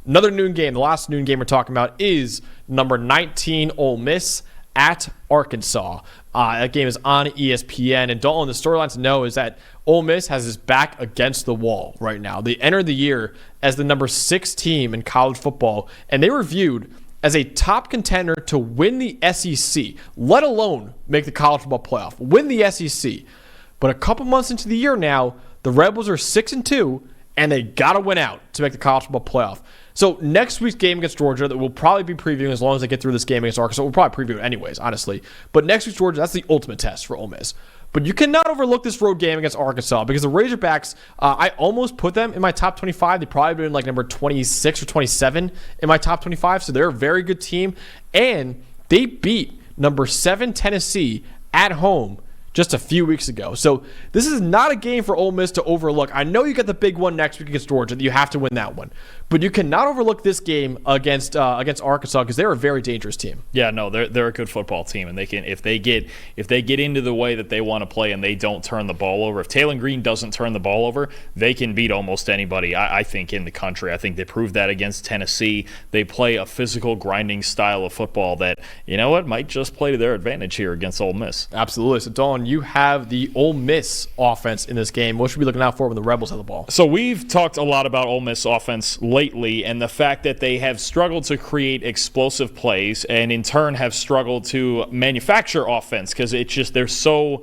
Another noon game, the last noon game we're talking about is number 19 Ole Miss at Arkansas. That game is on ESPN. And Dalton, the storyline to know is that Ole Miss has his back against the wall right now. They entered the year as the number 6 team in college football, and they were viewed as a top contender to win the SEC, let alone make the college football playoff, win the SEC. But a couple months into the year now, the Rebels are 6-2, and they got to win out to make the college football playoff. So next week's game against Georgia that we'll probably be previewing as long as they get through this game against Arkansas. We'll probably preview it anyways, honestly. But next week's Georgia, that's the ultimate test for Ole Miss. But you cannot overlook this road game against Arkansas because the Razorbacks, I almost put them in my top 25. They've probably been like number 26 or 27 in my top 25. So they're a very good team. And they beat number 7 Tennessee at home just a few weeks ago. So this is not a game for Ole Miss to overlook. I know you got the big one next week against Georgia. You have to win that one. But you cannot overlook this game against Arkansas because they're a very dangerous team. Yeah, no, they're a good football team, and they can if they get into the way that they want to play and they don't turn the ball over. If Taylor Green doesn't turn the ball over, they can beat almost anybody. I think in the country. I think they proved that against Tennessee. They play a physical, grinding style of football that might just play to their advantage here against Ole Miss. Absolutely. So Dawn, you have the Ole Miss offense in this game. What should we be looking out for when the Rebels have the ball? So we've talked a lot about Ole Miss offense lately and the fact that they have struggled to create explosive plays and in turn have struggled to manufacture offense because they're so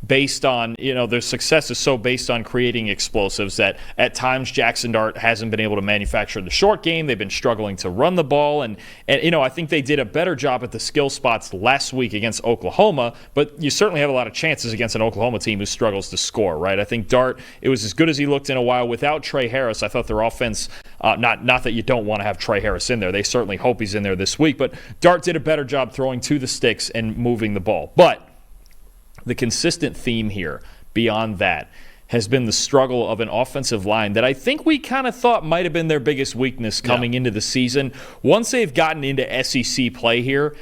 based on, their success is so based on creating explosives that at times Jackson Dart hasn't been able to manufacture the short game. They've been struggling to run the ball. And I think they did a better job at the skill spots last week against Oklahoma, but you certainly have a lot of chances against an Oklahoma team who struggles to score, right? I think Dart, it was as good as he looked in a while. Without Trey Harris, I thought their offense, not that you don't want to have Trey Harris in there. They certainly hope he's in there this week, but Dart did a better job throwing to the sticks and moving the ball. But the consistent theme here, beyond that, has been the struggle of an offensive line that I think we kind of thought might have been their biggest weakness coming into the season. Once they've gotten into SEC play here,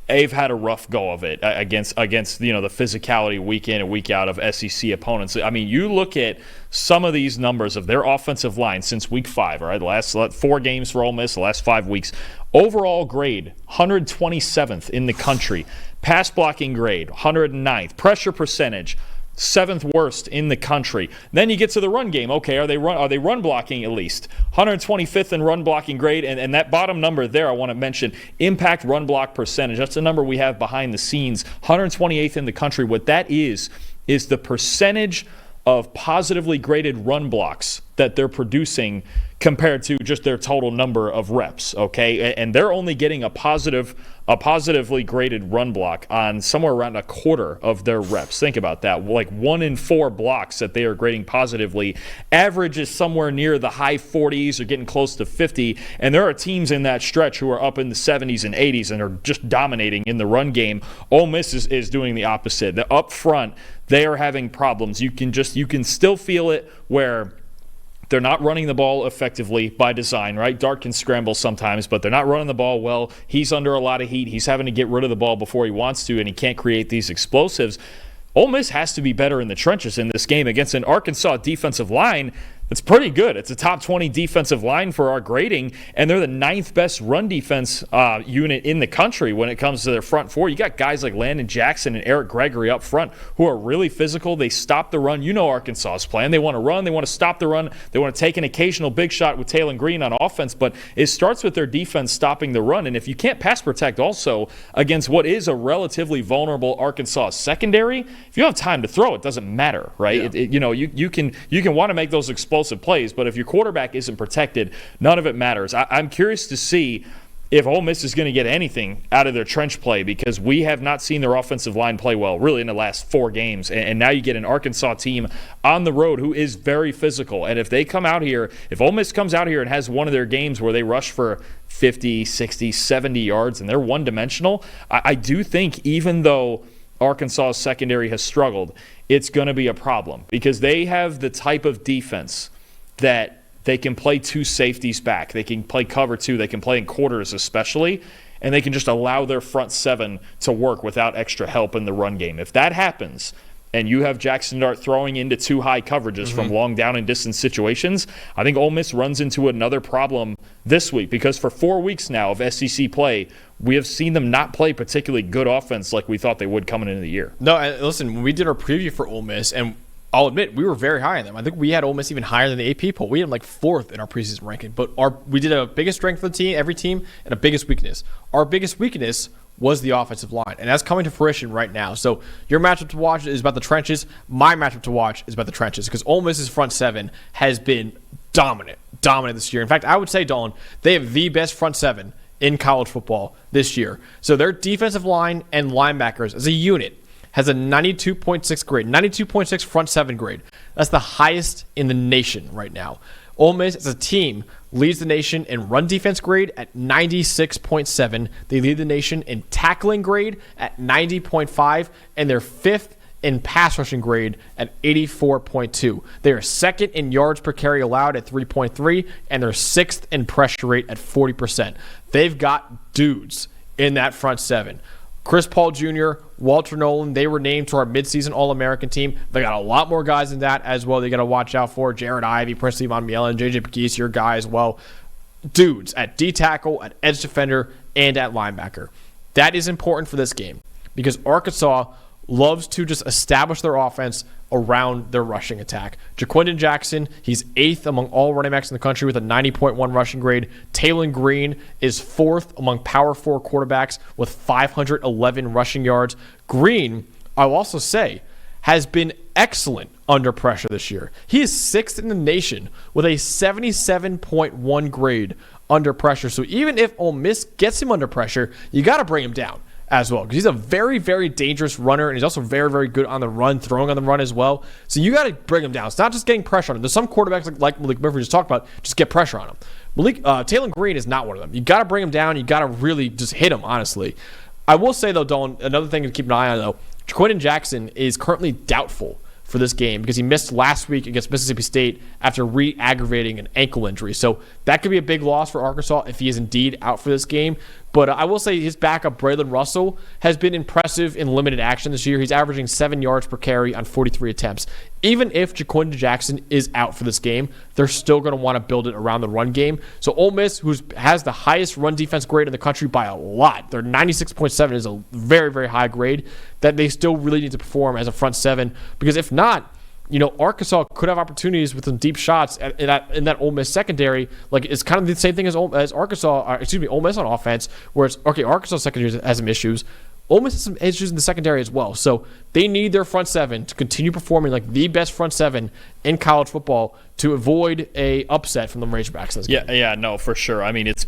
they've had a rough go of it against the physicality week in and week out of SEC opponents. I mean, you look at some of these numbers of their offensive line since week 5, all right, the last 4 games for Ole Miss, the last 5 weeks. Overall grade, 127th in the country. Pass blocking grade, 109th. Pressure percentage, 7th worst in the country. Then you get to the run game. Okay, are they run blocking at least? 125th in run blocking grade, and that bottom number there I want to mention, impact run block percentage. That's the number we have behind the scenes, 128th in the country. What that is the percentage of positively graded run blocks that they're producing compared to just their total number of reps, okay? And they're only getting a positively graded run block on somewhere around a quarter of their reps. Think about that. Like 1 in 4 blocks that they are grading positively. Average is somewhere near the high 40s or getting close to 50, and there are teams in that stretch who are up in the 70s and 80s and are just dominating in the run game. Ole Miss is doing the opposite. The up front, they are having problems. You can still feel it where they're not running the ball effectively by design, right? Dart can scramble sometimes, but they're not running the ball well. He's under a lot of heat. He's having to get rid of the ball before he wants to, and he can't create these explosives. Ole Miss has to be better in the trenches in this game against an Arkansas defensive line that's pretty good. It's a top 20 defensive line for our grading, and they're the 9th best run defense unit in the country when it comes to their front 4. You got guys like Landon Jackson and Eric Gregory up front who are really physical. They stop the run. You know Arkansas's plan. They want to run. They want to stop the run. They want to take an occasional big shot with Taylor Green on offense, but it starts with their defense stopping the run, and if you can't pass protect also against what is a relatively vulnerable Arkansas secondary, if you don't have time to throw, it doesn't matter, right? Yeah. You can want to make those explosive plays, but if your quarterback isn't protected, none of it matters. I'm curious to see if Ole Miss is going to get anything out of their trench play because we have not seen their offensive line play well really in the last 4 games, and now you get an Arkansas team on the road who is very physical, and if Ole Miss comes out here and has one of their games where they rush for 50, 60, 70 yards and they're one-dimensional, I do think even though Arkansas's secondary has struggled, it's going to be a problem because they have the type of defense that they can play 2 safeties back. They can play cover 2. They can play in quarters especially, and they can just allow their front 7 to work without extra help in the run game. If that happens and you have Jackson Dart throwing into too high coverages from long down and distance situations, I think Ole Miss runs into another problem this week, because for 4 weeks now of SEC play, we have seen them not play particularly good offense like we thought they would coming into the year. No, and listen, when we did our preview for Ole Miss, and I'll admit, we were very high on them. I think we had Ole Miss even higher than the AP poll. We had them like 4th in our preseason ranking. But we did a biggest strength for the team, every team, and a biggest weakness. Our biggest weakness was the offensive line, and that's coming to fruition right now. So your matchup to watch is about the trenches. My matchup to watch is about the trenches, because Ole Miss's front seven has been dominant this year. In fact, I would say, Dolan, they have the best front seven in college football this year. So their defensive line and linebackers as a unit has a 92.6 grade, 92.6 front seven grade. That's the highest in the nation right now. Ole Miss as a team leads the nation in run defense grade at 96.7. They lead the nation in tackling grade at 90.5, and they're 5th in pass rushing grade at 84.2. They are 2nd in yards per carry allowed at 3.3, and they're 6th in pressure rate at 40%. They've got dudes in that front seven. Chris Paul Jr., Walter Nolan, they were named to our midseason All-American team. They got a lot more guys than that as well they got to watch out for. Jared Ivey, Princely Von Mielen, J.J. Pegues, your guy as well. Dudes at D-tackle, at edge defender, and at linebacker. That is important for this game because Arkansas loves to just establish their offense around their rushing attack. Jaquindon Jackson, he's 8th among all running backs in the country with a 90.1 rushing grade. Taylon Green is 4th among Power 4 quarterbacks with 511 rushing yards. Green, I will also say, has been excellent under pressure this year. He is 6th in the nation with a 77.1 grade under pressure. So even if Ole Miss gets him under pressure, you got to bring him down as well, because he's a very, very dangerous runner, and he's also very, very good on the run, throwing on the run as well. So you got to bring him down. It's not just getting pressure on him. There's some quarterbacks like Malik Murphy just talked about, just get pressure on him. Taylon Green is not one of them. You got to bring him down. You got to really just hit him, honestly. I will say, though, Dolan, another thing to keep an eye on, though, Jaquindon Jackson is currently doubtful for this game because he missed last week against Mississippi State after re-aggravating an ankle injury. So that could be a big loss for Arkansas if he is indeed out for this game. But I will say his backup, Braylon Russell, has been impressive in limited action this year. He's averaging 7 yards per carry on 43 attempts. Even if Jaquindon Jackson is out for this game, they're still going to want to build it around the run game. So Ole Miss, who has the highest run defense grade in the country by a lot, their 96.7 is a very, very high grade, that they still really need to perform as a front seven. Because if not, Arkansas could have opportunities with some deep shots in that Ole Miss secondary. Like, it's kind of the same thing as Ole Miss on offense, where it's, okay, Arkansas secondary has some issues. Ole Miss has some issues in the secondary as well. So they need their front seven to continue performing like the best front seven in college football to avoid a upset from the Razorbacks in this game. Yeah, no, for sure. I mean, it's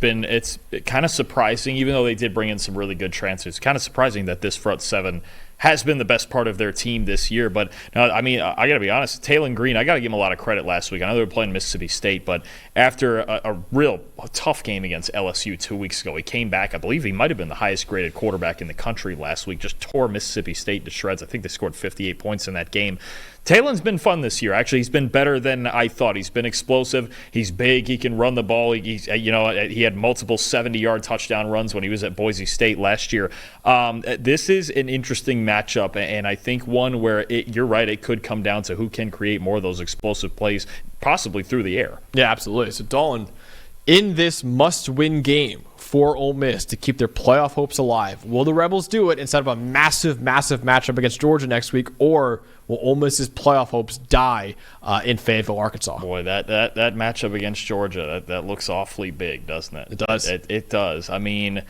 kind of surprising, even though they did bring in some really good transfers. It's kind of surprising that this front seven has been the best part of their team this year. But, I mean, I got to be honest, Taylon Green, I got to give him a lot of credit last week. I know they were playing Mississippi State, but after a real tough game against LSU 2 weeks ago, he came back. I believe he might have been the highest graded quarterback in the country last week, just tore Mississippi State to shreds. I think they scored 58 points in that game. Taylon's been fun this year. Actually, he's been better than I thought. He's been explosive. He's big. He can run the ball. He had multiple 70-yard touchdown runs when he was at Boise State last year. This is an interesting matchup, and I think one where you're right, it could come down to who can create more of those explosive plays, possibly through the air. Yeah, absolutely. So, Dolan, in this must-win game for Ole Miss to keep their playoff hopes alive, will the Rebels do it instead of a massive, massive matchup against Georgia next week, or will Ole Miss's playoff hopes die in Fayetteville, Arkansas? Boy, that matchup against Georgia, that looks awfully big, doesn't it? It does. It does. I mean,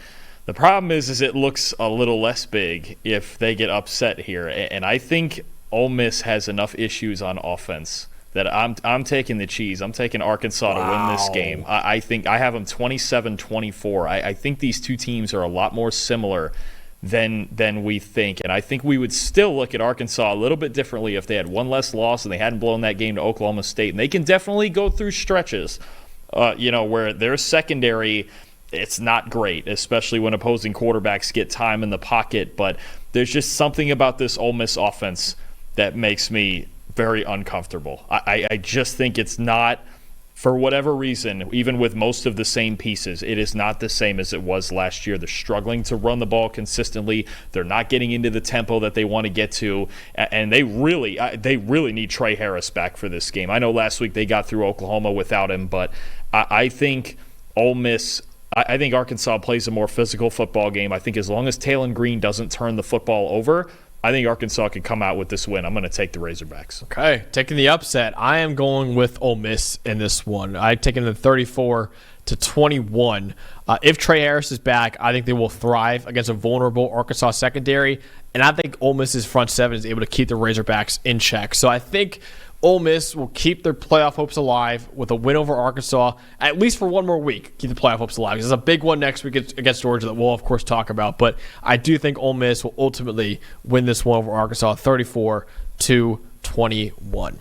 the problem is it looks a little less big if they get upset here, and I think Ole Miss has enough issues on offense that I'm taking the cheese. I'm taking Arkansas to win this game. I think I have them 27-24. I think these two teams are a lot more similar than we think. And I think we would still look at Arkansas a little bit differently if they had one less loss and they hadn't blown that game to Oklahoma State. And they can definitely go through stretches, where their secondary, it's not great, especially when opposing quarterbacks get time in the pocket. But there's just something about this Ole Miss offense that makes me very uncomfortable. I just think it's not for whatever reason, even with most of the same pieces, it is not the same as it was last year. They're struggling to run the ball consistently. They're not getting into the tempo that they want to get to, and they really need Trey Harris back for this game. I know last week they got through Oklahoma without him, but I think Ole Miss. I think Arkansas plays a more physical football game. I think as long as Talon Green doesn't turn the football over, I think Arkansas could come out with this win. I'm going to take the Razorbacks. Okay, taking the upset. I am going with Ole Miss in this one. I've taken the 34-21. If Trey Harris is back, I think they will thrive against a vulnerable Arkansas secondary, and I think Ole Miss's front seven is able to keep the Razorbacks in check. So I think Ole Miss will keep their playoff hopes alive with a win over Arkansas, at least for one more week. Keep the playoff hopes alive. There's a big one next week against Georgia that we'll, of course, talk about. But I do think Ole Miss will ultimately win this one over Arkansas 34-21.